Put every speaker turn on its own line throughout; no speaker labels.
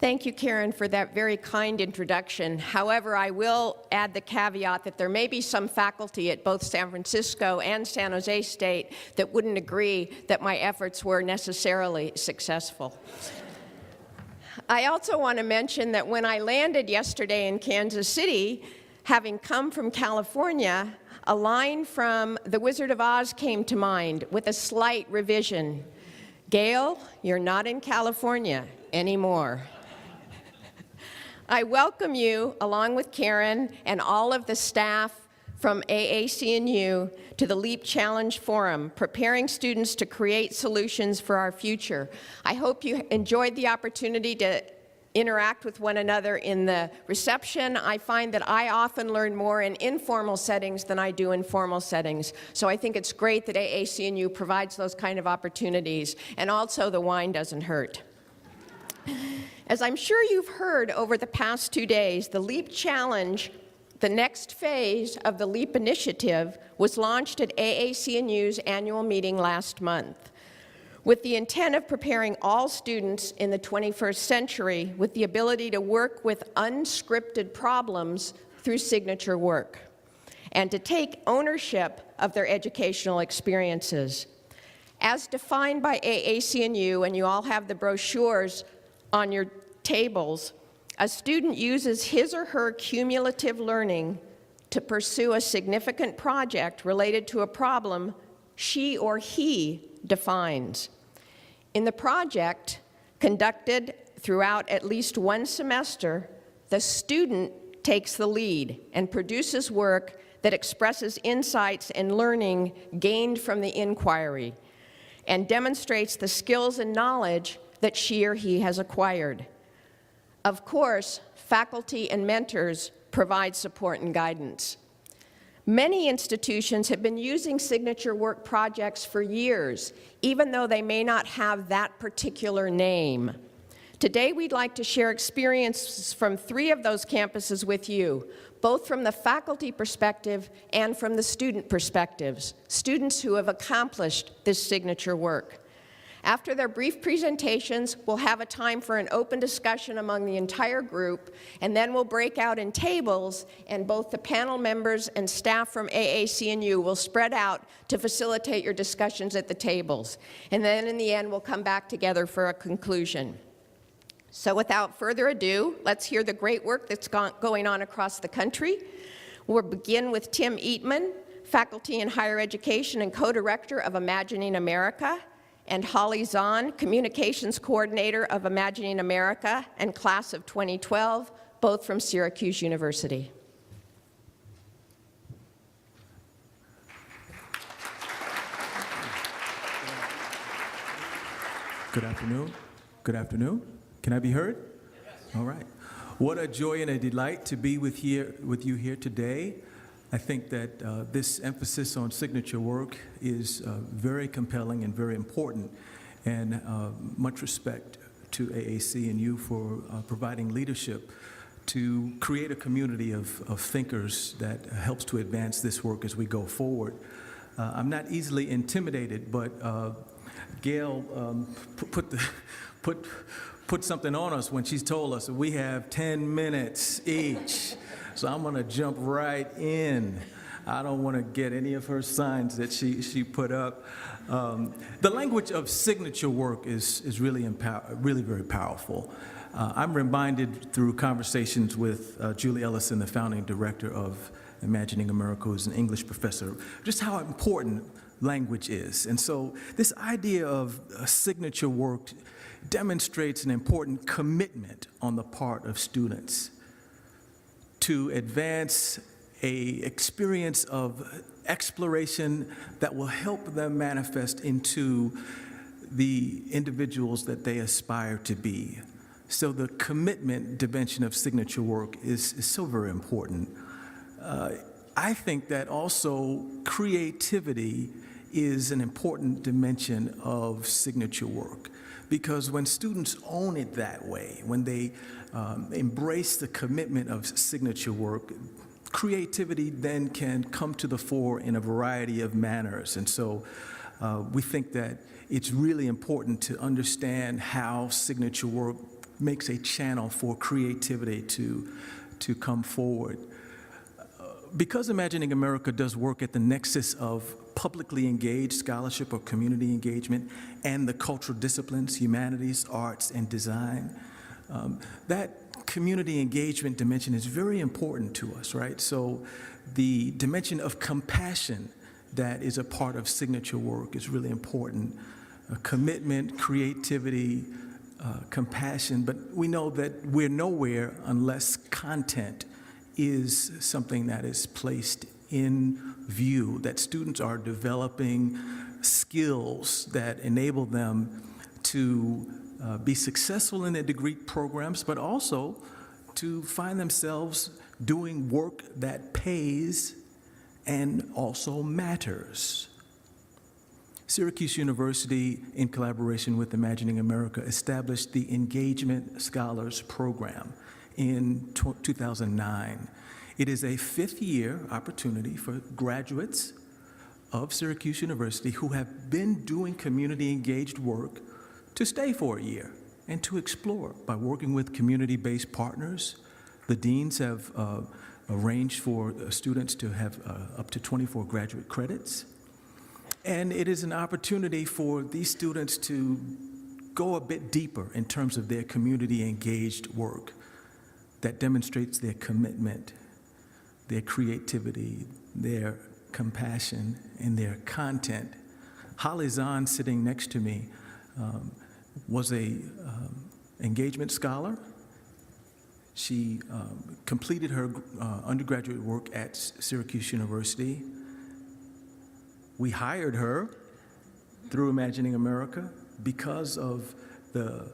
Thank you, Karen, for that very kind introduction. However, I will add the caveat that there may be some faculty at both San Francisco and San Jose State that wouldn't agree that my efforts were necessarily successful. I also want to mention that when I landed yesterday in Kansas City, having come from California, a line from The Wizard of Oz came to mind with a slight revision. GAIL, you're not in California anymore. I welcome you, along with Karen and all of the staff from AAC&U, to the LEAP Challenge Forum, preparing students to create solutions for our future. I hope you enjoyed the opportunity to interact with one another in the reception. I find that I often learn more in informal settings than I do in formal settings. So I think it's great that AAC&U provides those kind of opportunities, and also the wine doesn't hurt. As I'm sure you've heard over the past 2 days, the LEAP Challenge, the next phase of the LEAP initiative, was launched at AAC&U's annual meeting last month, with the intent of preparing all students in the 21st century with the ability to work with unscripted problems through signature work, and to take ownership of their educational experiences. As defined by AAC&U, and you all have the brochures on your tables, a student uses his or her cumulative learning to pursue a significant project related to a problem she or he defines. In the project, conducted throughout at least one semester, the student takes the lead and produces work that expresses insights and learning gained from the inquiry and demonstrates the skills and knowledge that she or he has acquired. Of course, faculty and mentors provide support and guidance. Many institutions have been using signature work projects for years, even though they may not have that particular name. Today, we'd like to share experiences from 3 of those campuses with you, both from the faculty perspective and from the student perspectives, students who have accomplished this signature work. After their brief presentations, we'll have a time for an open discussion among the entire group, and then we'll break out in tables, and both the panel members and staff from AAC&U will spread out to facilitate your discussions at the tables. And then in the end, we'll come back together for a conclusion. So without further ado, let's hear the great work that's going on across the country. We'll begin with Tim EATMAN, Faculty in Higher Education and Co-Director of Imagining America, and Holly Zahn, Communications Coordinator of Imagining America and Class of 2012, both from Syracuse University.
Good afternoon. Good afternoon. Can I be heard? Yes. All right. What a joy and a delight to be with you here today. I think that this emphasis on signature work is very compelling and very important, and much respect to AAC&U for providing leadership to create a community of thinkers that helps to advance this work as we go forward. I'm not easily intimidated, but GAIL put something on us when she's told us that we have 10 minutes each. So I'm going to jump right in. I don't want to get any of her signs that she put up. The language of signature work is really very powerful. I'm reminded through conversations with Julie Ellison, the founding director of Imagining America, who's an English professor, just how important language is. And so this idea of signature work demonstrates an important commitment on the part of students to advance an experience of exploration that will help them manifest into the individuals that they aspire to be. So the commitment dimension of signature work is so very important. I think that also creativity is an important dimension of signature work, because when students own it that way, when they embrace the commitment of signature work, creativity then can come to the fore in a variety of manners. And so we think that it's really important to understand how signature work makes a channel for creativity to come forward. Because Imagining America does work at the nexus of publicly engaged scholarship or community engagement and the cultural disciplines, humanities, arts, and design, that community engagement dimension is very important to us, right? So the dimension of compassion that is a part of signature work is really important. Commitment, creativity, compassion, but we know that we're nowhere unless content is something that is placed in view, that students are developing skills that enable them to be successful in their degree programs, but also to find themselves doing work that pays and also matters. Syracuse University, in collaboration with Imagining America, established the Engagement Scholars Program in 2009. It is a fifth-year opportunity for graduates of Syracuse University who have been doing community-engaged work to stay for a year and to explore by working with community-based partners. The deans have arranged for students to have up to 24 graduate credits. And it is an opportunity for these students to go a bit deeper in terms of their community-engaged work that demonstrates their commitment, their creativity, their compassion, and their content. Holly Zahn, sitting next to me, was a engagement scholar. She completed her undergraduate work at Syracuse University. We hired her through Imagining America because of the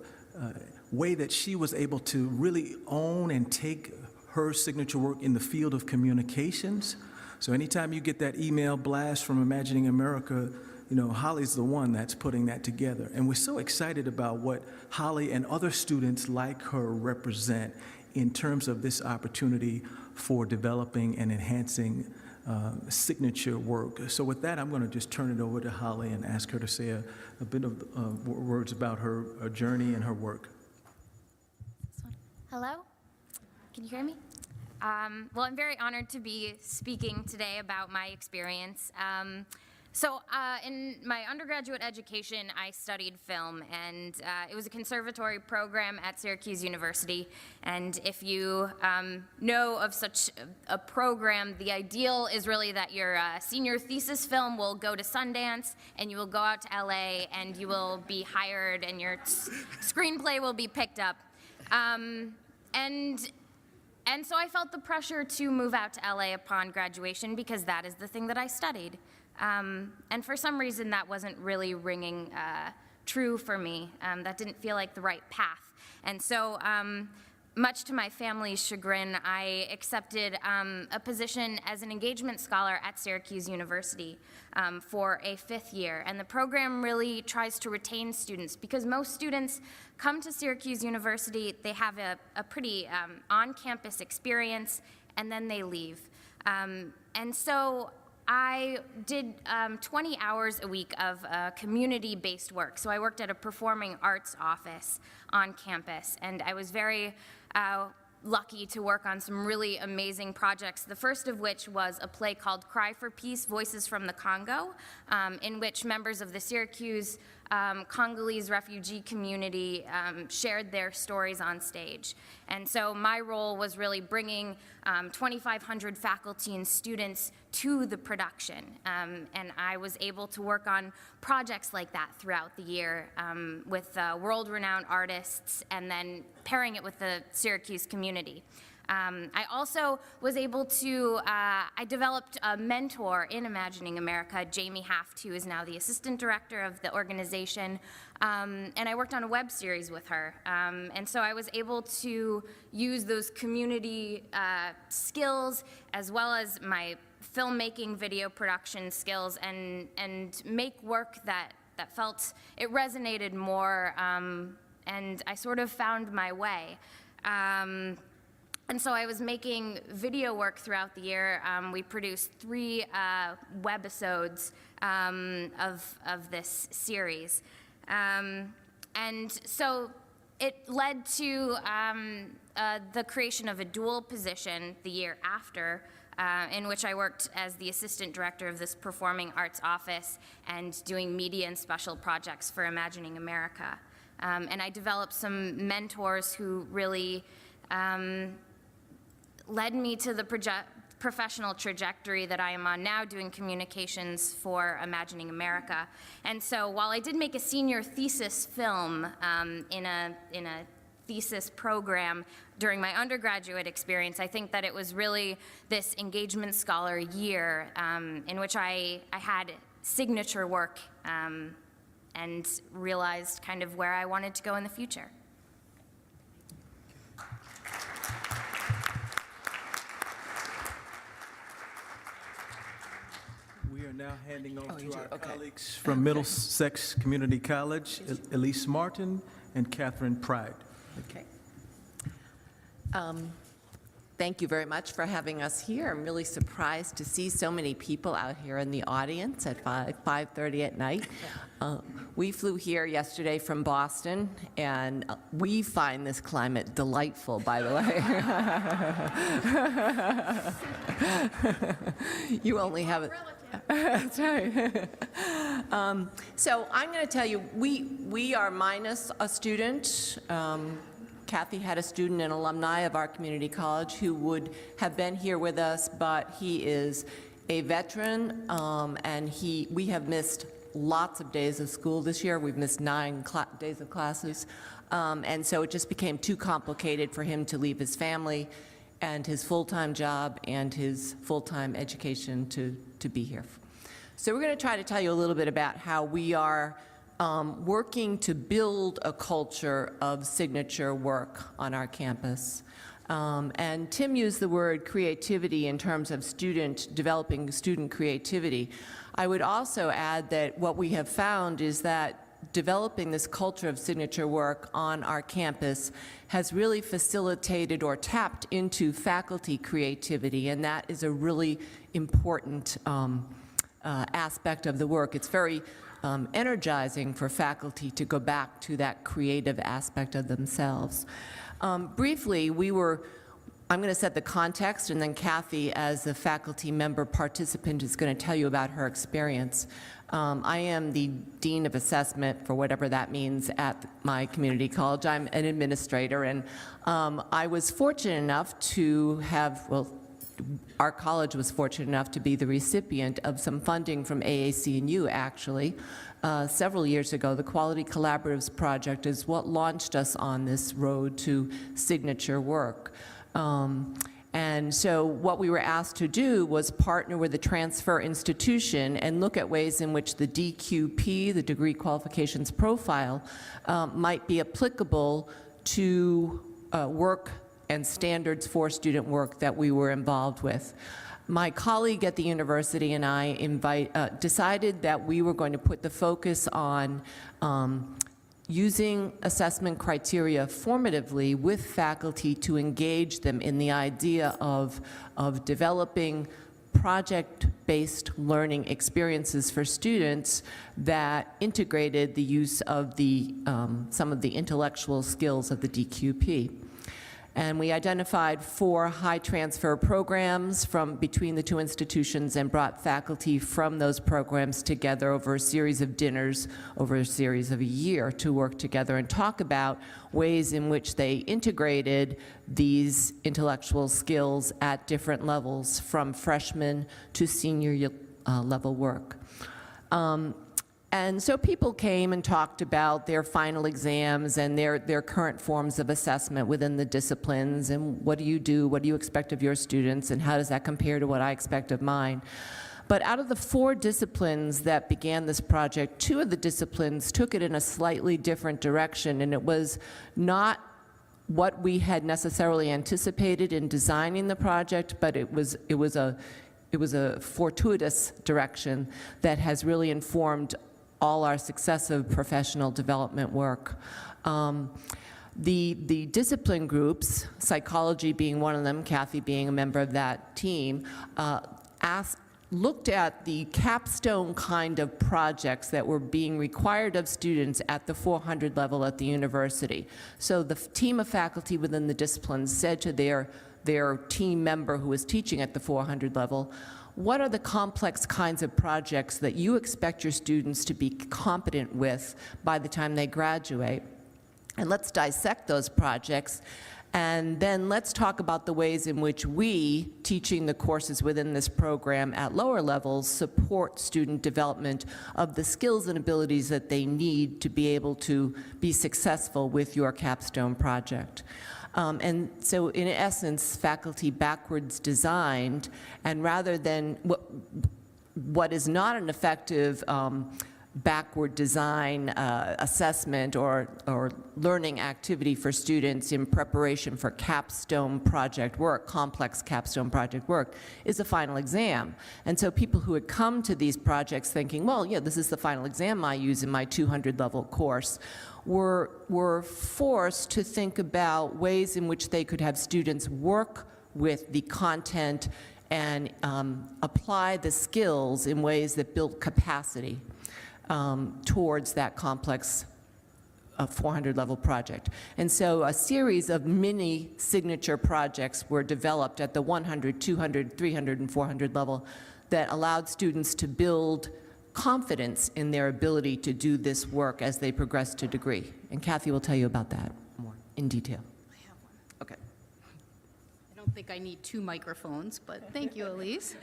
way that she was able to really own and take her signature work in the field of communications. So anytime you get that email blast from Imagining America, you know, Holly's the one that's putting that together. And we're so excited about what Holly and other students like her represent in terms of this opportunity for developing and enhancing signature work. So with that, I'm going to just turn it over to Holly and ask her to say a bit of words about her journey and her work.
Hello? Can you hear me? Well, I'm very honored to be speaking today about my experience. In my undergraduate education, I studied film, and it was a conservatory program at Syracuse University. And if you know of such a program, the ideal is really that your senior thesis film will go to Sundance, and you will go out to LA, and you will be hired, and your screenplay will be picked up. And so I felt the pressure to move out to LA upon graduation because that is the thing that I studied. And for some reason, that wasn't really ringing true for me. That didn't feel like the right path. And so, much to my family's chagrin, I accepted a position as an engagement scholar at Syracuse University for a fifth year. And the program really tries to retain students because most students come to Syracuse University, they have a pretty on-campus experience, and then they leave. And so I did 20 hours a week of community-based work. So I worked at a performing arts office on campus, and I was very lucky to work on some really amazing projects, the first of which was a play called Cry for Peace, Voices from the Congo, in which members of the Syracuse Congolese refugee community shared their stories on stage. And so my role was really bringing 2,500 faculty and students to the production. And I was able to work on projects like that throughout the year with world-renowned artists and then pairing it with the Syracuse community. I also was able to, I developed a mentor in Imagining America, Jamie Haft, who is now the assistant director of the organization, and I worked on a web series with her. And so I was able to use those community skills as well as my filmmaking, video production skills and make work that felt, it resonated more, and I sort of found my way. And so I was making video work throughout the year. We produced 3 webisodes of this series. And so it led to the creation of a dual position the year after, in which I worked as the assistant director of this performing arts office and doing media and special projects for Imagining America. And I developed some mentors who really led me to the professional trajectory that I am on now, doing communications for Imagining America. And so while I did make a senior thesis film in a thesis program during my undergraduate experience, I think that it was really this engagement scholar year in which I had signature work and realized kind of where I wanted to go in the future.
We are now handing over to our colleagues from Middlesex Community College, Elise Martin and Catherine Pride.
Okay. Thank you very much for having us here. I'm really surprised to see so many people out here in the audience at 5:30 at night. We flew here yesterday from Boston, and we find this climate delightful, by the way. You only have it. That's right. So I'm going to tell you, we are minus a student. Kathy had a student and alumni of our community college who would have been here with us, but he is a veteran, and we have missed lots of days of school this year. We've missed 9 days of classes, and so it just became too complicated for him to leave his family and his full-time job and his full-time education to be here. So we're going to try to tell you a little bit about how we are working to build a culture of signature work on our campus. And Tim used the word creativity in terms of developing student creativity. I would also add that what we have found is that developing this culture of signature work on our campus has really facilitated or tapped into faculty creativity, and that is a really important aspect of the work. It's very energizing for faculty to go back to that creative aspect of themselves. Briefly, I'm going to set the context, and then Kathy, as a faculty member participant, is going to tell you about her experience. I am the Dean of Assessment, for whatever that means, at my community college. I'm an administrator, and I was fortunate enough to have, our college was fortunate enough to be the recipient of some funding from AAC&U, actually. Several years ago, the Quality Collaboratives Project is what launched us on this road to signature work. And so what we were asked to do was partner with the transfer institution and look at ways in which the DQP, the Degree Qualifications Profile, might be applicable to work and standards for student work that we were involved with. My colleague at the university and I decided that we were going to put the focus on using assessment criteria formatively with faculty to engage them in the idea of developing project-based learning experiences for students that integrated the use of some of the intellectual skills of the DQP. And we identified 4 high transfer programs from between the 2 institutions and brought faculty from those programs together over a series of dinners over a series of a year to work together and talk about ways in which they integrated these intellectual skills at different levels, from freshman to senior level work. And so people came and talked about their final exams and their current forms of assessment within the disciplines, and what do you expect of your students, and how does that compare to what I expect of mine. But out of the 4 disciplines that began this project, 2 of the disciplines took it in a slightly different direction, and it was not what we had necessarily anticipated in designing the project, but it was a fortuitous direction that has really informed all our successive professional development work. The discipline groups, psychology being one of them, Kathy being a member of that team, looked at the capstone kind of projects that were being required of students at the 400 level at the university. So the team of faculty within the discipline said to their team member who was teaching at the 400 level, what are the complex kinds of projects that you expect your students to be competent with by the time they graduate? And let's dissect those projects. And then let's talk about the ways in which we, teaching the courses within this program at lower levels, support student development of the skills and abilities that they need to be able to be successful with your capstone project. And so in essence, faculty backwards designed, and rather than what is not an effective backward design assessment or learning activity for students in preparation for capstone project work, complex capstone project work, is a final exam. And so people who had come to these projects thinking, well, yeah, this is the final exam I use in my 200 level course, were forced to think about ways in which they could have students work with the content and apply the skills in ways that build capacity towards that complex 400 level project. And so a series of mini signature projects were developed at the 100, 200, 300, and 400 level that allowed students to build confidence in their ability to do this work as they progress to degree. And Kathy will tell you about that more in detail.
I have one.
Okay.
I don't think I need 2 microphones, but thank you, Elise.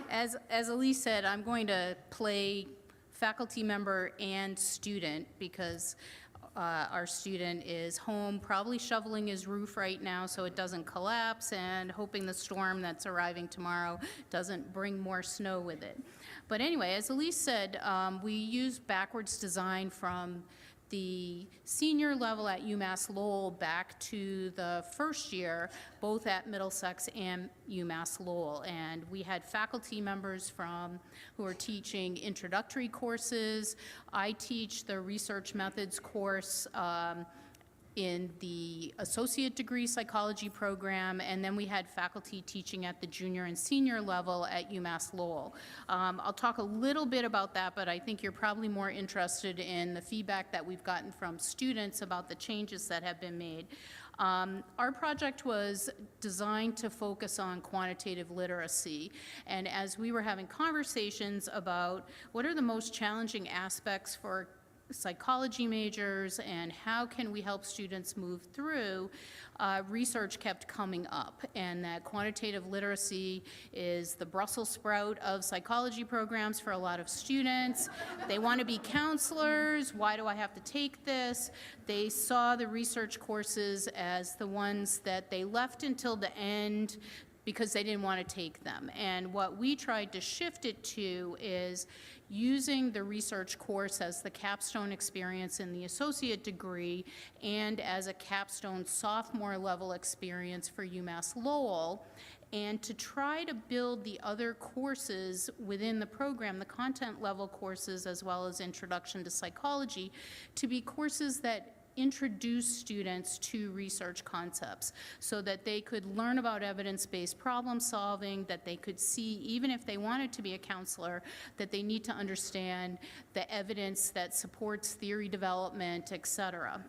As Elise said, I'm going to play faculty member and student because our student is home, probably shoveling his roof right now so it doesn't collapse, and hoping the storm that's arriving tomorrow doesn't bring more snow with it. But anyway, as Elise said, we use backwards design from the senior level at UMass Lowell back to the first year, both at Middlesex and UMass Lowell. And we had faculty members who are teaching introductory courses. I teach the research methods course in the associate degree psychology program, and then we had faculty teaching at the junior and senior level at UMass Lowell. I'll talk a little bit about that, but I think you're probably more interested in the feedback that we've gotten from students about the changes that have been made. Our project was designed to focus on quantitative literacy, and as we were having conversations about what are the most challenging aspects for psychology majors and how can we help students move through, research kept coming up, and that quantitative literacy is the Brussels sprout of psychology programs for a lot of students. They want to be counselors. Why do I have to take this? They saw the research courses as the ones that they left until the end because they didn't want to take them. And what we tried to shift it to is using the research course as the capstone experience in the associate degree and as a capstone sophomore level experience for UMass Lowell, and to try to build the other courses within the program, the content level courses as well as Introduction to Psychology, to be courses that introduce students to research concepts so that they could learn about evidence-based problem solving, that they could see, even if they wanted to be a counselor, that they need to understand the evidence that supports theory development, et cetera.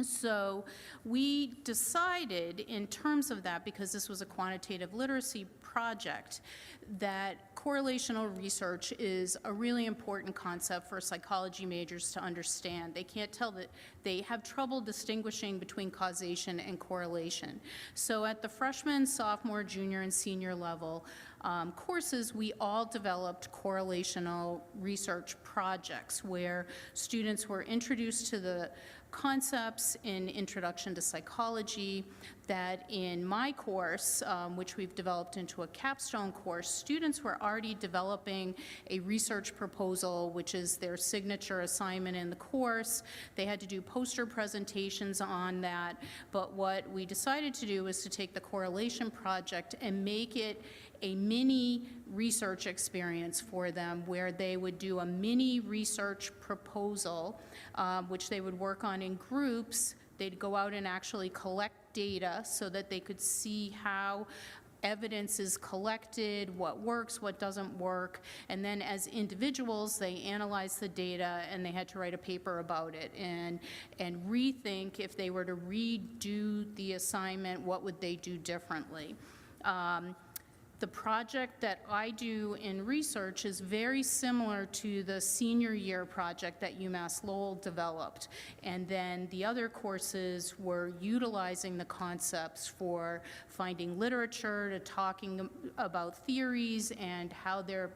So we decided in terms of that, because this was a quantitative literacy project, that correlational research is a really important concept for psychology majors to understand. They can't tell that they have trouble distinguishing between causation and correlation. So at the freshman, sophomore, junior, and senior level courses, we all developed correlational research projects where students were introduced to the concepts in Introduction to Psychology, that in my course, which we've developed into a capstone course, students were already developing a research proposal, which is their signature assignment in the course. They had to do poster presentations on that, but what we decided to do was to take the correlation project and make it a mini research experience for them, where they would do a mini research proposal, which they would work on in groups. They'd go out and actually collect data so that they could see how evidence is collected, what works, what doesn't work, and then as individuals, they analyzed the data and they had to write a paper about it and rethink if they were to redo the assignment, what would they do differently. The project that I do in research is very similar to the senior year project that UMass Lowell developed. And then the other courses were utilizing the concepts for finding literature, to talking about theories and how they're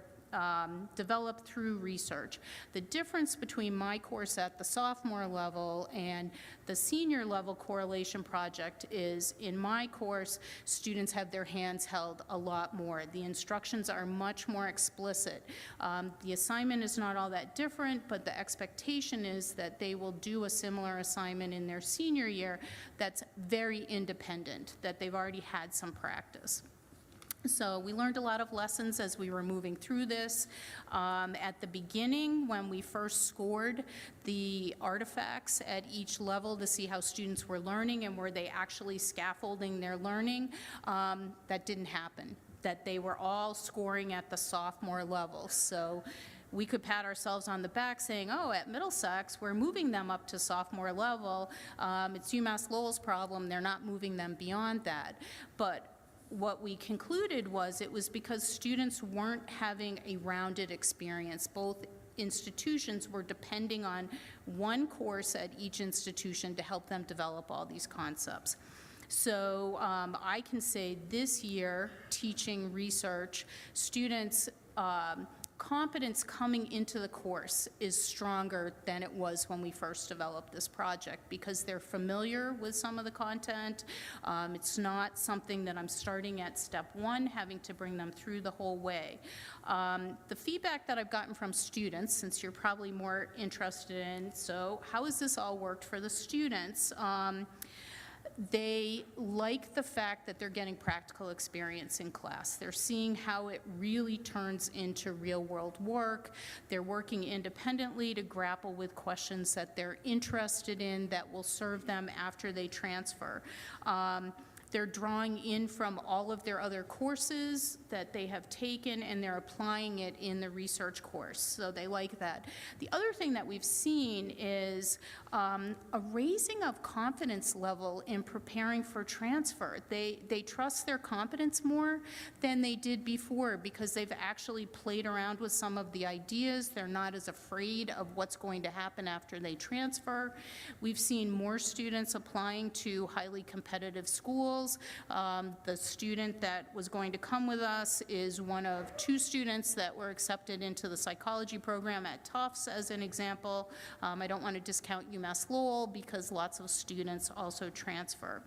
developed through research. The difference between my course at the sophomore level and the senior level correlation project is in my course, students have their hands held a lot more. The instructions are much more explicit. The assignment is not all that different, but the expectation is that they will do a similar assignment in their senior year that's very independent, that they've already had some practice. So we learned a lot of lessons as we were moving through this. At the beginning, when we first scored the artifacts at each level to see how students were learning and were they actually scaffolding their learning, that didn't happen, that they were all scoring at the sophomore level. So we could pat ourselves on the back saying, oh, at Middlesex, we're moving them up to sophomore level. It's UMass Lowell's problem, they're not moving them beyond that. But what we concluded was it was because students weren't having a rounded experience. Both institutions were depending on one course at each institution to help them develop all these concepts. So I can say this year, teaching research, students' competence coming into the course is stronger than it was when we first developed this project because they're familiar with some of the content. It's not something that I'm starting at step one, having to bring them through the whole way. The feedback that I've gotten from students, since you're probably more interested in, so how has this all worked for the students? They like the fact that they're getting practical experience in class. They're seeing how it really turns into real-world work. They're working independently to grapple with questions that they're interested in that will serve them after they transfer. They're drawing in from all of their other courses that they have taken, and they're applying it in the research course, so they like that. The other thing that we've seen is a raising of confidence level in preparing for transfer. They trust their competence more than they did before because they've actually played around with some of the ideas. They're not as afraid of what's going to happen after they transfer. We've seen more students applying to highly competitive schools. The student that was going to come with us is one of 2 students that were accepted into the psychology program at Tufts, as an example. I don't want to discount UMass Lowell because lots of students also transfer.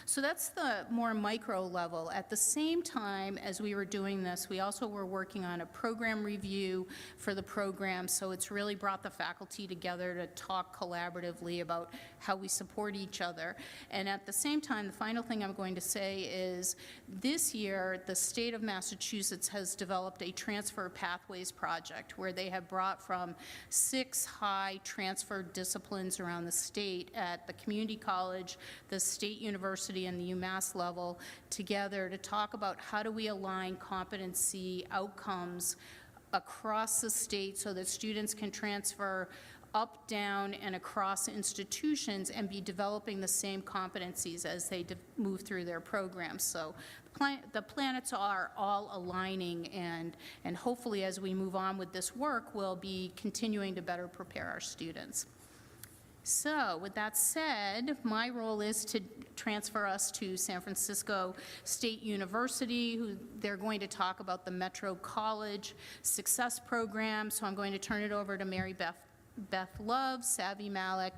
So that's the more micro level. At the same time as we were doing this, we also were working on a program review for the program, so it's really brought the faculty together to talk collaboratively about how we support each other. And at the same time, the final thing I'm going to say is this year, the state of Massachusetts has developed a transfer pathways project where they have brought from 6 high transfer disciplines around the state at the community college, the state university, and the UMass level together to talk about how do we align competency outcomes across the state so that students can transfer up, down, and across institutions and be developing the same competencies as they move through their programs. So the planets are all aligning, and hopefully as we move on with this work, we'll be continuing to better prepare our students. So with that said, my role is to transfer us to San Francisco State University, who they're going to talk about the Metro College Success Program. So I'm going to turn it over to Mary Beth Love, Savvy Malik,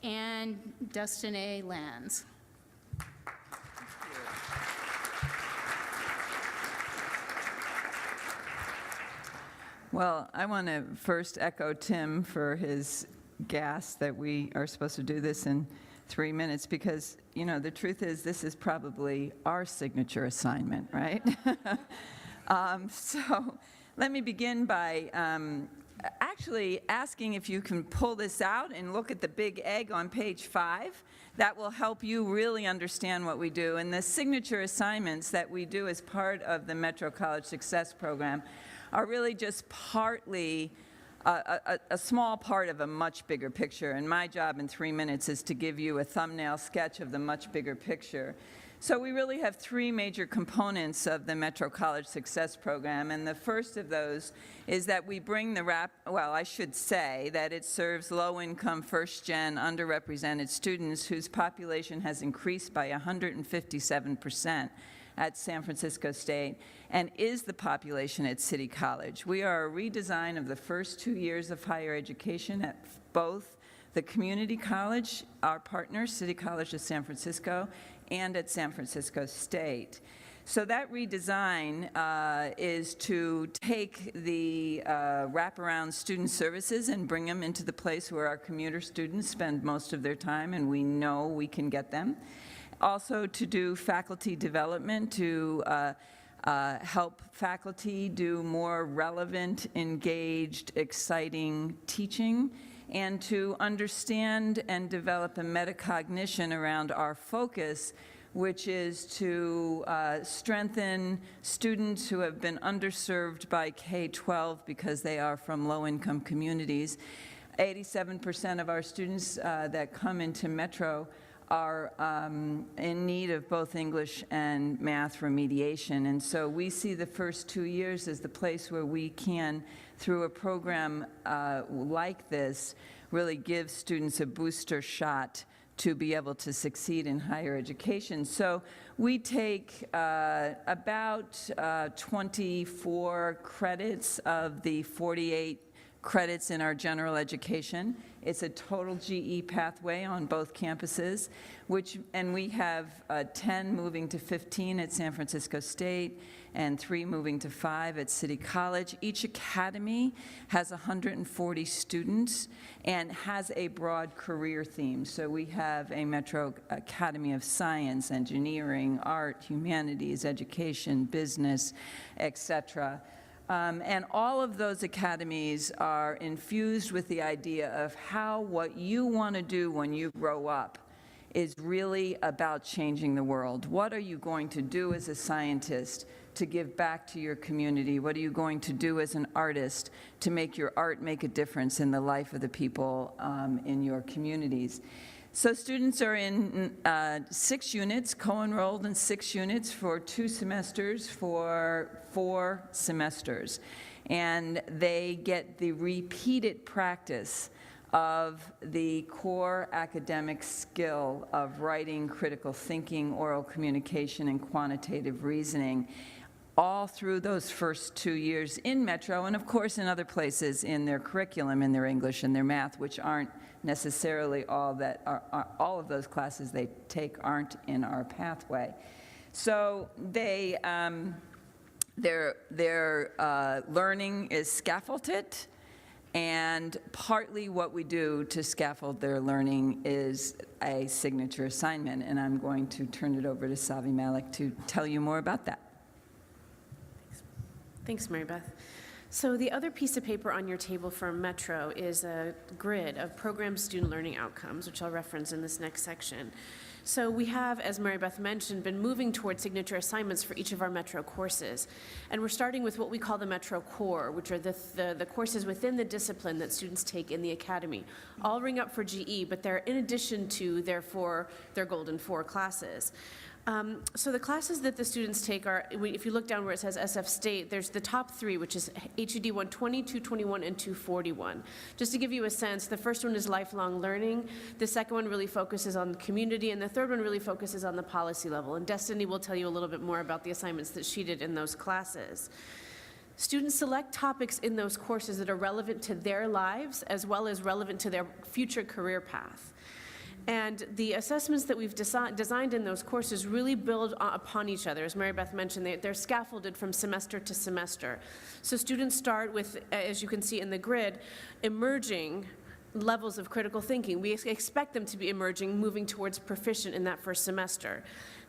and Destiny Lands.
Well, I want to first echo Tim for his gas that we are supposed to do this in 3 minutes because, you know, the truth is this is probably our signature assignment, right? So let me begin by actually asking if you can pull this out and look at the big egg on page 5. That will help you really understand what we do. And the signature assignments that we do as part of the Metro College Success Program are really just partly a small part of a much bigger picture. And my job in 3 minutes is to give you a thumbnail sketch of the much bigger picture. So we really have 3 major components of the Metro College Success Program, and the first of those is that we bring I should say that it serves low-income, first-gen, underrepresented students whose population has increased by 157% at San Francisco State and is the population at City College. We are a redesign of the first 2 years of higher education at both the community college, our partner, City College of San Francisco, and at San Francisco State. So that redesign is to take the wraparound student services and bring them into the place where our commuter students spend most of their time, and we know we can get them. Also to do faculty development, to help faculty do more relevant, engaged, exciting teaching, and to understand and develop a metacognition around our focus, which is to strengthen students who have been underserved by K-12 because they are from low-income communities. 87% of our students that come into Metro are in need of both English and math remediation. And so we see the first 2 years as the place where we can, through a program like this, really give students a booster shot to be able to succeed in higher education. So we take about 24 credits of the 48 credits in our general education. It's a total GE pathway on both campuses, and we have 10 moving to 15 at San Francisco State and 3 moving to 5 at City College. Each academy has 140 students and has a broad career theme. So we have a Metro Academy of Science, Engineering, Art, Humanities, Education, Business, etc. And all of those academies are infused with the idea of how what you want to do when you grow up is really about changing the world. What are you going to do as a scientist to give back to your community? What are you going to do as an artist to make your art make a difference in the life of the people in your communities? So students are in 6 units, co-enrolled in 6 units for 2 semesters for 4 semesters. And they get the repeated practice of the core academic skill of writing, critical thinking, oral communication, and quantitative reasoning, all through those first 2 years in Metro, and of course in other places in their curriculum, in their English and their math, which aren't necessarily all all of those classes they take aren't in our pathway. So they, their learning is scaffolded, and partly what we do to scaffold their learning is a signature assignment, and I'm going to turn it over to MALIK to tell you more about that.
Thanks, Mary Beth. So the other piece of paper on your table from Metro is a grid of program student learning outcomes, which I'll reference in this next section. So we have, as Mary Beth mentioned, been moving towards signature assignments for each of our Metro courses. And we're starting with what we call the Metro Core, which are the courses within the discipline that students take in the academy. All ring up for GE, but they're in addition to their Golden 4 classes. So the classes that the students take are, if you look down where it says SF State, there's the top 3, which is HUD 120, 221, and 241. Just to give you a sense, the first one is lifelong learning, the second one really focuses on the community, and the third one really focuses on the policy level. And Destiny will tell you a little bit more about the assignments that she did in those classes. Students select topics in those courses that are relevant to their lives as well as relevant to their future career path. And the assessments that we've designed in those courses really build upon each other. As Mary Beth mentioned, they're scaffolded from semester to semester. So students start with, as you can see in the grid, emerging levels of critical thinking. We expect them to be emerging, moving towards proficient in that first semester.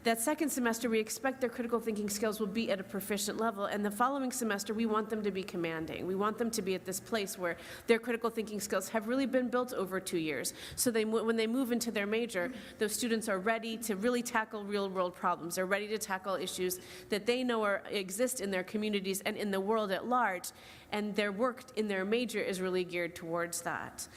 That second semester, we expect their critical thinking skills will be at a proficient level, and the following semester, we want them to be commanding. We want them to be at this place where their critical thinking skills have really been built over 2 years. So when they move into their major, those students are ready to really tackle real-world problems. They're ready to tackle issues that they know exist in their communities and in the world at large, and their work in their major is really geared towards that.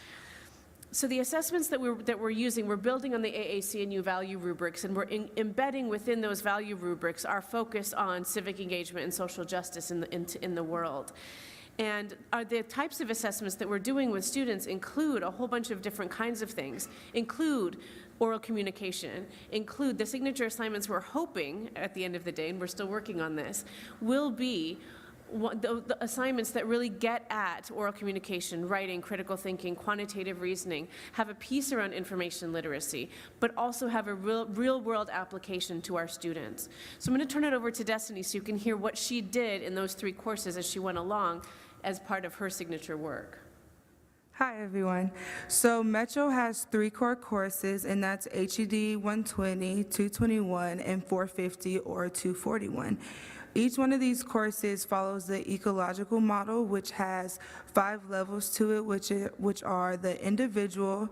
So the assessments that we're using, we're building on the AAC&U value rubrics, and we're embedding within those value rubrics our focus on civic engagement and social justice in the world. And the types of assessments that we're doing with students include a whole bunch of different kinds of things, include oral communication, include the signature assignments we're hoping at the end of the day, and we're still working on this, will be the assignments that really get at oral communication, writing, critical thinking, quantitative reasoning, have a piece around information literacy, but also have a real-world application to our students. So I'm going to turn it over to Destiny so you can hear what she did in those 3 courses as she went along as part of her signature work.
Hi, everyone. So Metro has 3 core courses, and that's HED 120, 221, and 450 or 241. Each one of these courses follows the ecological model, which has 5 levels to it, which are the individual,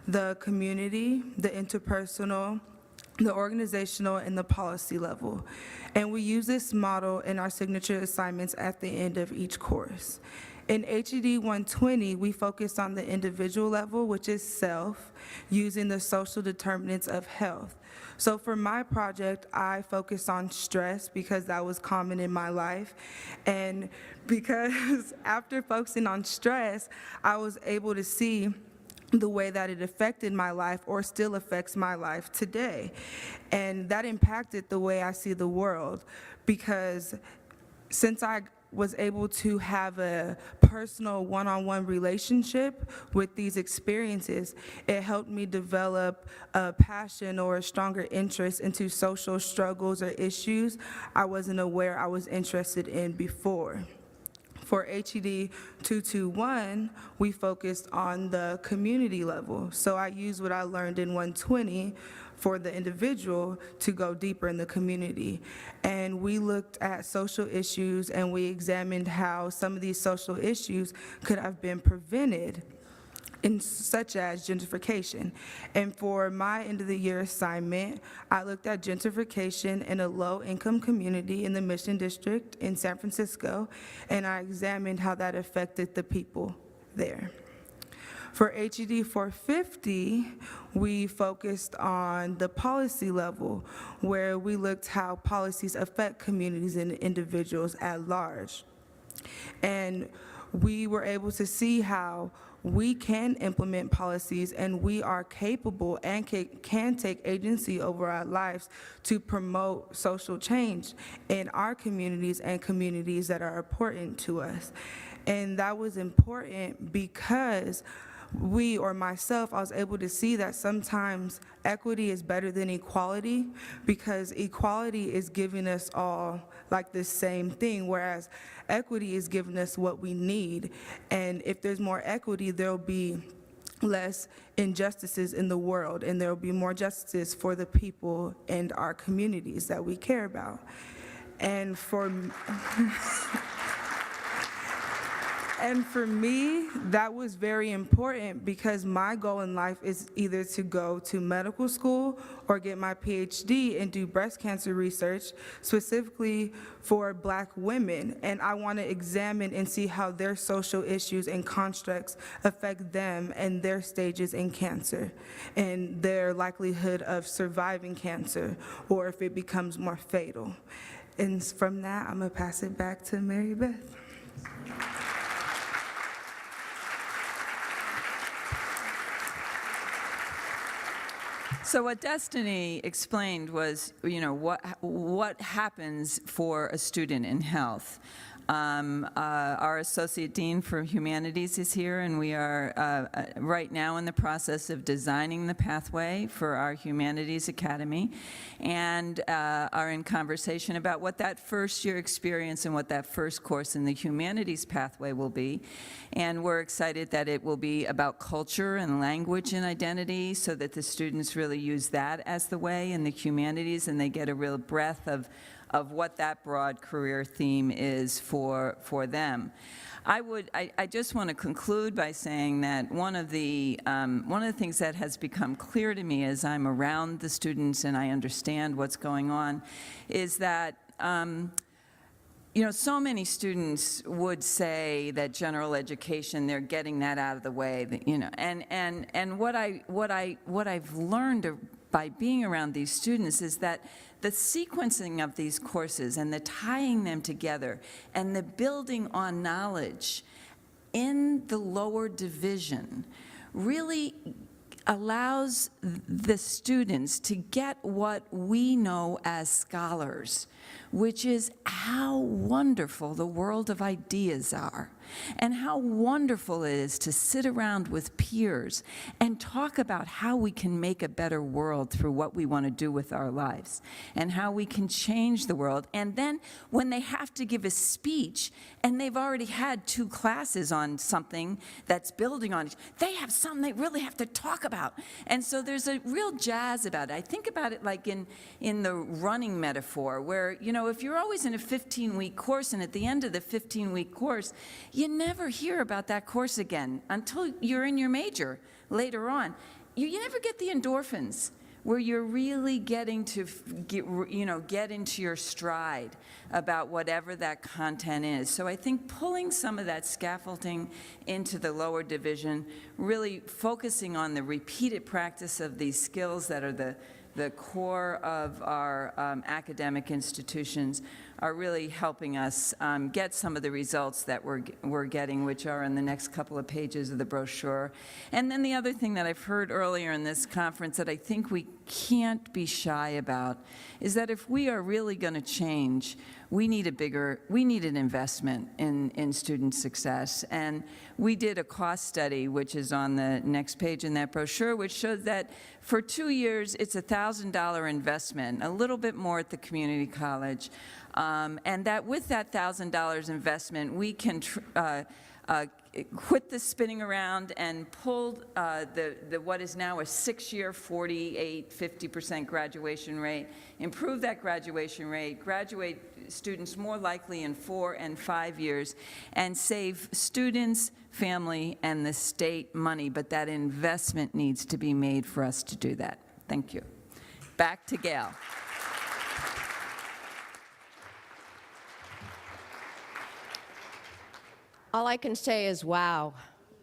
the community, the interpersonal, the organizational, and the policy level. And we use this model in our signature assignments at the end of each course. In HED 120, we focus on the individual level, which is self, using the social determinants of health. So for my project, I focused on stress because that was common in my life. And because after focusing on stress, I was able to see the way that it affected my life or still affects my life today. And that impacted the way I see the world, because since I was able to have a personal one-on-one relationship with these experiences, it helped me develop a passion or a stronger interest into social struggles or issues I wasn't aware I was interested in before. For HED 221, we focused on the community level. So I used what I learned in 120 for the individual to go deeper in the community. And we looked at social issues, and we examined how some of these social issues could have been prevented, such as gentrification. And for my end of the year assignment, I looked at gentrification in a low-income community in the Mission District in San Francisco, and I examined how that affected the people there. For HED 450, we focused on the policy level, where we looked how policies affect communities and individuals at large. And we were able to see how we can implement policies, and we are capable and can take agency over our lives to promote social change in our communities and communities that are important to us. And that was important because we, or myself, I was able to see that sometimes equity is better than equality, because equality is giving us all like the same thing, whereas equity is giving us what we need. And if there's more equity, there'll be less injustices in the world, and there'll be more justice for the people and our communities that we care about. And for me, that was very important, because my goal in life is either to go to medical school or get my PhD and do breast cancer research, specifically for Black women. And I want to examine and see how their social issues and constructs affect them and their stages in cancer and their likelihood of surviving cancer, or if it becomes more fatal. And from that, I'm going to pass it back to Mary Beth.
So what Destiny explained was, what happens for a student in health. Our Associate Dean for Humanities is here, and we are right now in the process of designing the pathway for our Humanities Academy, and are in conversation about what that first year experience and what that first course in the Humanities Pathway will be. And we're excited that it will be about culture and language and identity, so that the students really use that as the way in the humanities, and they get a real breadth of what that broad career theme is for them. I just want to conclude by saying that one of the things that has become clear to me as I'm around the students and I understand what's going on is that so many students would say that general education, they're getting that out of the way, and what I've learned by being around these students is that the sequencing of these courses and the tying them together and the building on knowledge in the lower division really allows the students to get what we know as scholars, which is how wonderful the world of ideas are, and how wonderful it is to sit around with peers and talk about how we can make a better world through what we want to do with our lives, and how we can change the world. And then when they have to give a speech, and they've already had 2 classes on something that's building on it, they have something they really have to talk about. And so there's a real jazz about it. I think about it like in the running metaphor, where, if you're always in a 15-week course, and at the end of the 15-week course, you never hear about that course again until you're in your major later on. You never get the endorphins where you're really getting to get into your stride about whatever that content is. So I think pulling some of that scaffolding into the lower division, really focusing on the repeated practice of these skills that are the core of our academic institutions, are really helping us get some of the results that we're getting, which are in the next couple of pages of the brochure. And then the other thing that I've heard earlier in this conference that I think we can't be shy about is that if we are really going to change, we need an investment in student success. And we did a cost study, which is on the next page in that brochure, which showed that for 2 years, it's a $1,000 investment, a little bit more at the community college. And that with that $1,000 investment, we can quit the spinning around and pull what is now a 6-year, 50% graduation rate, improve that graduation rate, graduate students more likely in 4 and 5 years, and save students, family, and the state money. But that investment needs to be made for us to do that. Thank you. Back to GAIL.
All I can say is wow.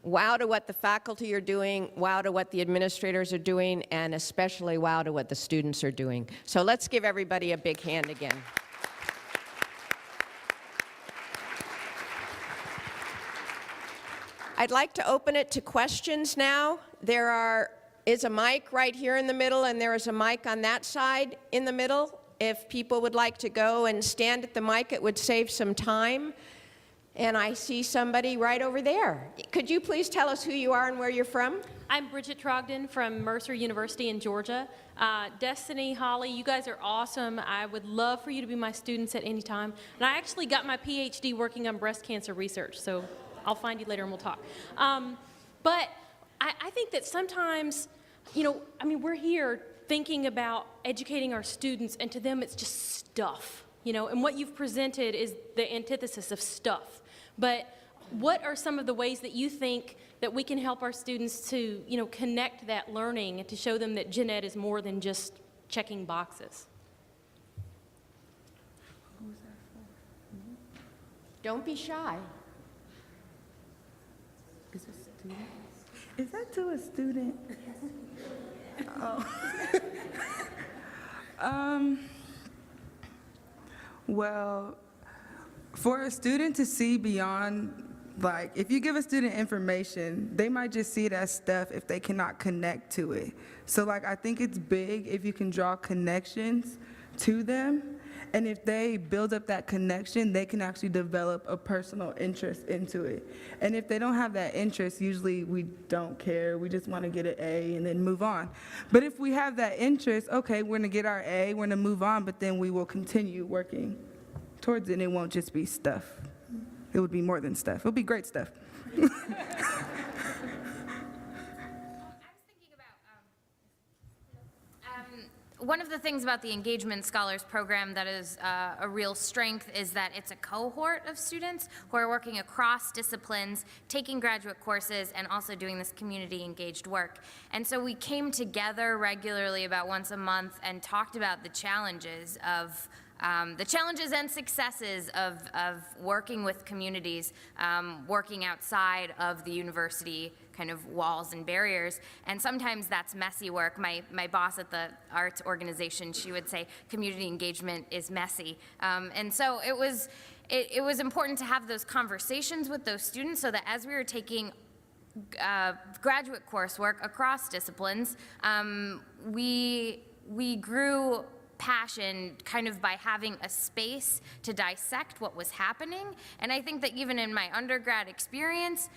Wow to what the faculty are doing, wow to what the administrators are doing, and especially wow to what the students are doing. So let's give everybody a big hand again. I'd like to open it to questions now. There is a mic right here in the middle, and there is a mic on that side in the middle. If people would like to go and stand at the mic, it would save some time. And I see somebody right over there. Could you please tell us who you are and where you're from?
I'm Bridget Trogdon from Mercer University in Georgia. Destiny, Holly, you guys are awesome. I would love for you to be my students at any time. And I actually got my PhD working on breast cancer research, so I'll find you later and we'll talk. But I think that sometimes, we're here thinking about educating our students, and to them it's just stuff, and what you've presented is the antithesis of stuff. But what are some of the ways that you think that we can help our students to, connect that learning and to show them that gen ed is more than just checking boxes?
Don't be shy.
Is that to a student? Oh. Well, for a student to see beyond, if you give a student information, they might just see it as stuff if they cannot connect to it. So, I think it's big if you can draw connections to them. And if they build up that connection, they can actually develop a personal interest into it. And if they don't have that interest, usually we don't care. We just want to get an A and then move on. But if we have that interest, okay, we're going to get our A, we're going to move on, but then we will continue working towards it, and it won't just be stuff. It would be more than stuff. It'll be great stuff.
I was thinking about, one of the things about the Engagement Scholars Program that is a real strength is that it's a cohort of students who are working across disciplines, taking graduate courses, and also doing this community-engaged work. And so we came together regularly about once a month and talked about the challenges and successes of working with communities, working outside of the university kind of walls and barriers. And sometimes that's messy work. My boss at the arts organization, she would say community engagement is messy. And so it was important to have those conversations with those students so that as we were taking graduate coursework across disciplines, we grew passion kind of by having a space to dissect what was happening. And I think that even in my undergrad experience,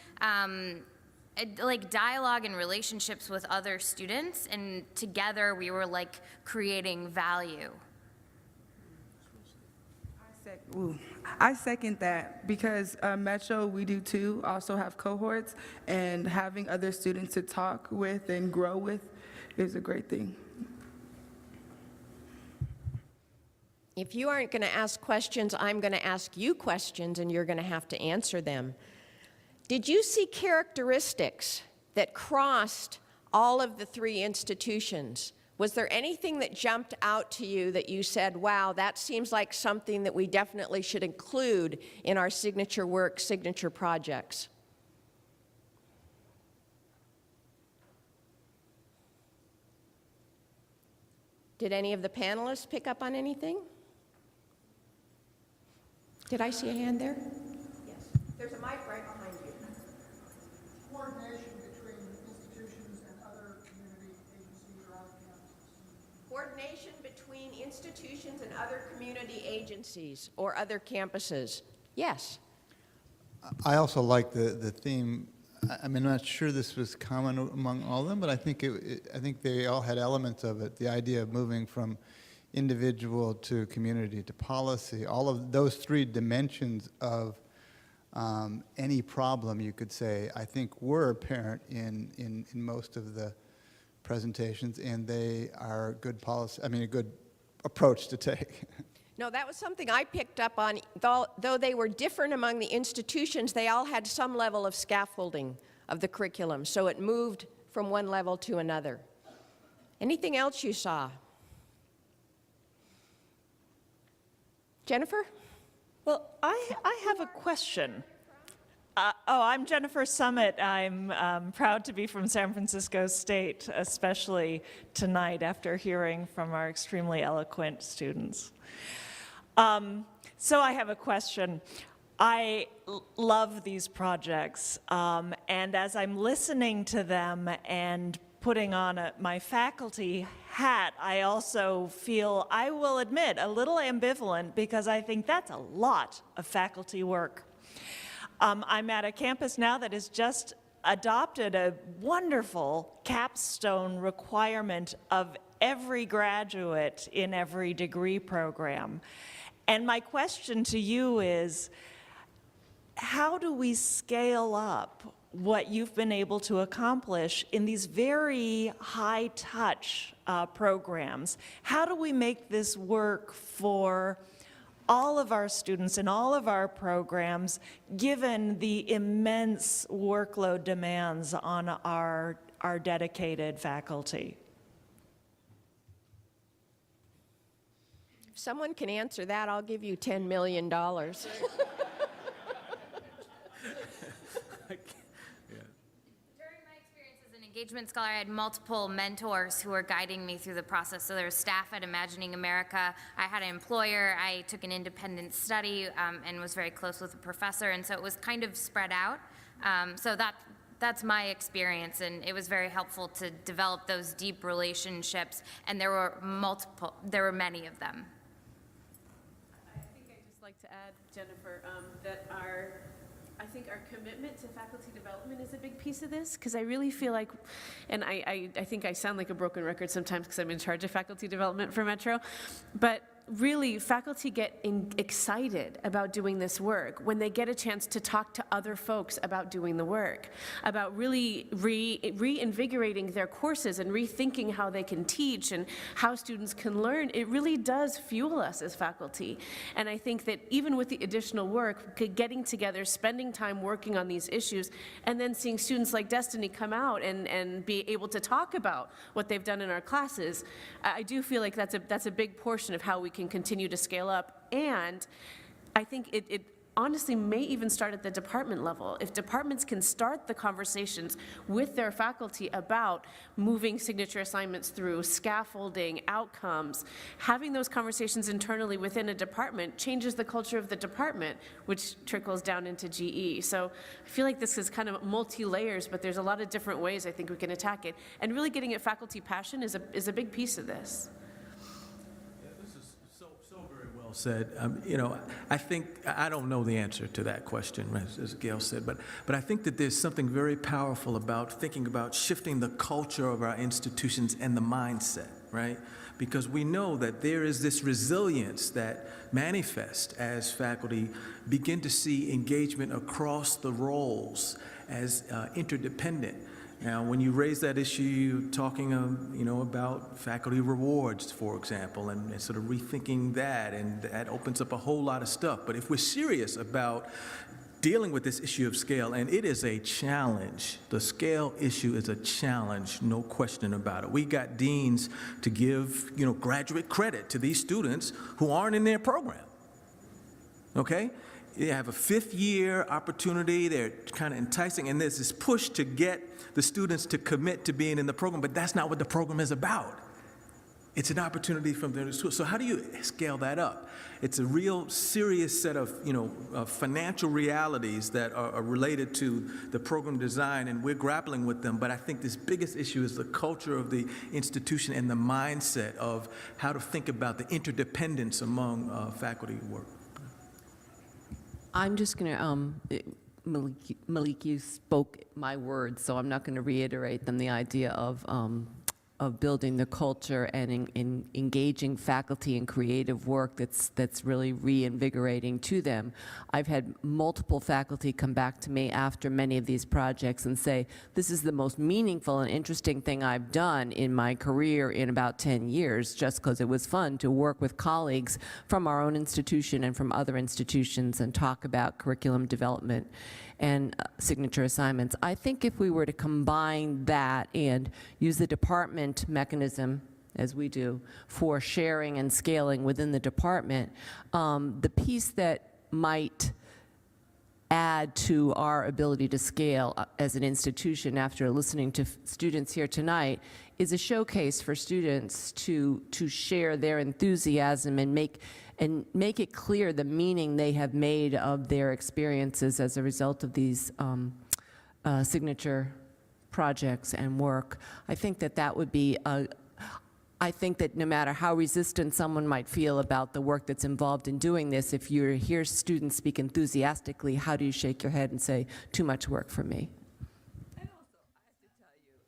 like dialogue and relationships with other students, and together we were like creating value.
I second that, because Metro, we do too, also have cohorts, and having other students to talk with and grow with is a great thing.
If you aren't going to ask questions, I'm going to ask you questions, and you're going to have to answer them. Did you see characteristics that crossed all of the three institutions? Was there anything that jumped out to you that you said, wow, that seems like something that we definitely should include in our signature work, signature projects? Did any of the panelists pick up on anything? Did I see a hand there? Yes. There's a mic right behind you.
Coordination between institutions and other community agencies around campuses.
Coordination between institutions and other community agencies or other campuses. Yes.
I also like the theme. I'm not sure this was common among all of them, but I think I think they all had elements of it. The idea of moving from individual to community to policy, all of those three dimensions of any problem, you could say, I think were apparent in most of the presentations, and they are good policy, a good approach to take.
No, that was something I picked up on. Though they were different among the institutions, they all had some level of scaffolding of the curriculum, so it moved from one level to another. Anything else you saw? Jennifer?
Well, I have a question. I'm Jennifer Summit. I'm proud to be from San Francisco State, especially tonight after hearing from our extremely eloquent students. So I have a question. I love these projects, and as I'm listening to them and putting on my faculty hat, I also feel, I will admit, a little ambivalent, because I think that's a lot of faculty work. I'm at a campus now that has just adopted a wonderful capstone requirement of every graduate in every degree program. And my question to you is, how do we scale up what you've been able to accomplish in these very high-touch programs? How do we make this work for all of our students and all of our programs, given the immense workload demands on our dedicated faculty?
If someone can answer that, I'll give you $10 million.
Engagement scholar, I had multiple mentors who were guiding me through the process. So there was staff at Imagining America. I had an employer. I took an independent study and was very close with a professor. And so it was kind of spread out. So that's my experience. And it was very helpful to develop those deep relationships. And there were many of them.
like to add, Jennifer, that I think our commitment to faculty development is a big piece of this, because I really feel like, and I think I sound like a broken record sometimes because I'm in charge of faculty development for Metro, but really, faculty get excited about doing this work when they get a chance to talk to other folks about doing the work, about really reinvigorating their courses and rethinking how they can teach and how students can learn. It really does fuel us as faculty. And I think that even with the additional work, getting together, spending time working on these issues, and then seeing students like Destiny come out and be able to talk about what they've done in our classes, I do feel like that's a big portion of how we can continue to scale up. And I think it honestly may even start at the department level. If departments can start the conversations with their faculty about moving signature assignments through, scaffolding, outcomes, having those conversations internally within a department changes the culture of the department, which trickles down into GE. So I feel like this is kind of multi-layers, but there's a lot of different ways I think we can attack it. And really getting at faculty passion is a big piece of this.
Said, I think, I don't know the answer to that question, as Gail said, but I think that there's something very powerful about thinking about shifting the culture of our institutions and the mindset, right? Because we know that there is this resilience that manifests as faculty begin to see engagement across the roles as interdependent. Now, when you raise that issue, talking about faculty rewards, for example, and sort of rethinking that, and that opens up a whole lot of stuff. But if we're serious about dealing with this issue of scale, and it is a challenge, the scale issue is a challenge, no question about it. We got deans to give, graduate credit to these students who aren't in their program, okay? They have a fifth-year opportunity. They're kind of enticing, and there's this push to get the students to commit to being in the program, but that's not what the program is about. It's an opportunity from the school. So how do you scale that up? It's a real serious set of, financial realities that are related to the program design, and we're grappling with them. But I think this biggest issue is the culture of the institution and the mindset of how to think about the interdependence among faculty work.
I'm just going to, Malik, you spoke my words, so I'm not going to reiterate them. The idea of building the culture and engaging faculty in creative work that's really reinvigorating to them. I've had multiple faculty come back to me after many of these projects and say, this is the most meaningful and interesting thing I've done in my career in about 10 years, just because it was fun to work with colleagues from our own institution and from other institutions and talk about curriculum development and signature assignments. I think if we were to combine that and use the department mechanism, as we do, for sharing and scaling within the department, the piece that might add to our ability to scale as an institution after listening to students here tonight is a showcase for students to share their enthusiasm and make it clear the meaning they have made of their experiences as a result of these signature projects and work. I think that would be I think that no matter how resistant someone might feel about the work that's involved in doing this, if you hear students speak enthusiastically, how do you shake your head and say, too much work for me?
And also,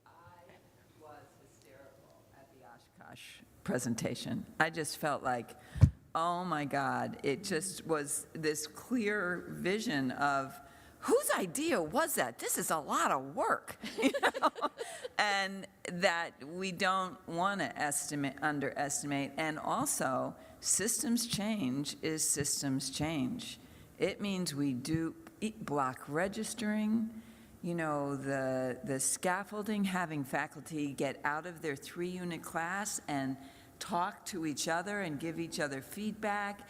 I have to tell you, I was hysterical at the Oshkosh presentation. I just felt like, oh my God, it just was this clear vision of, whose idea was that? This is a lot of work, and that we don't want to underestimate. And also, systems change is systems change. It means we do block registering, the scaffolding, having faculty get out of their 3-unit class and talk to each other and give each other feedback.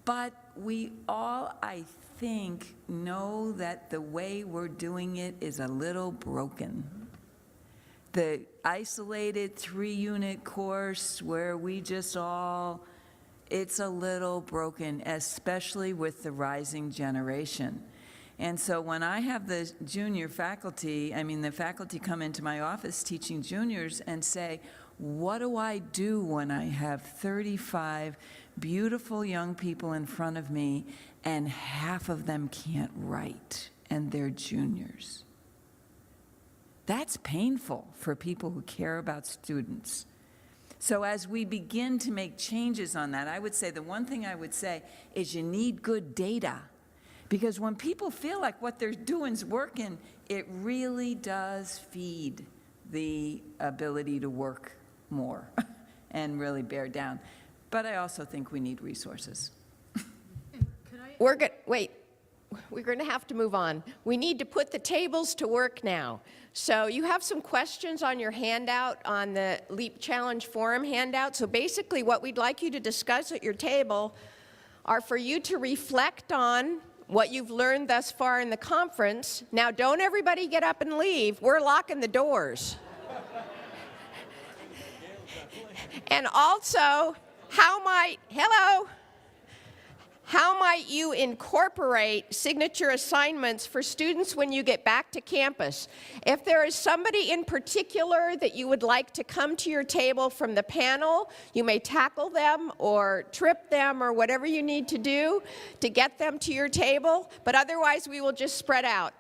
But we all, I think, know that the way we're doing it is a little broken. The isolated 3-unit course where we just all, it's a little broken, especially with the rising generation. And so when I have the junior faculty, the faculty come into my office teaching juniors and say, what do I do when I have 35 beautiful young people in front of me and half of them can't write and they're juniors? That's painful for people who care about students. So as we begin to make changes on that, I would say the one thing I would say is you need good data. Because when people feel like what they're doing is working, it really does feed the ability to work more and really bear down. But I also think we need resources.
We're going to have to move on. We need to put the tables to work now. So you have some questions on your handout, on the LEAP Challenge Forum handout. So basically what we'd like you to discuss at your table are for you to reflect on what you've learned thus far in the conference. Now, don't everybody get up and leave. We're locking the doors. And also, how might you incorporate signature assignments for students when you get back to campus? If there is somebody in particular that you would like to come to your table from the panel, you may tackle them or trip them or whatever you need to do to get them to your table, but otherwise we will just spread out.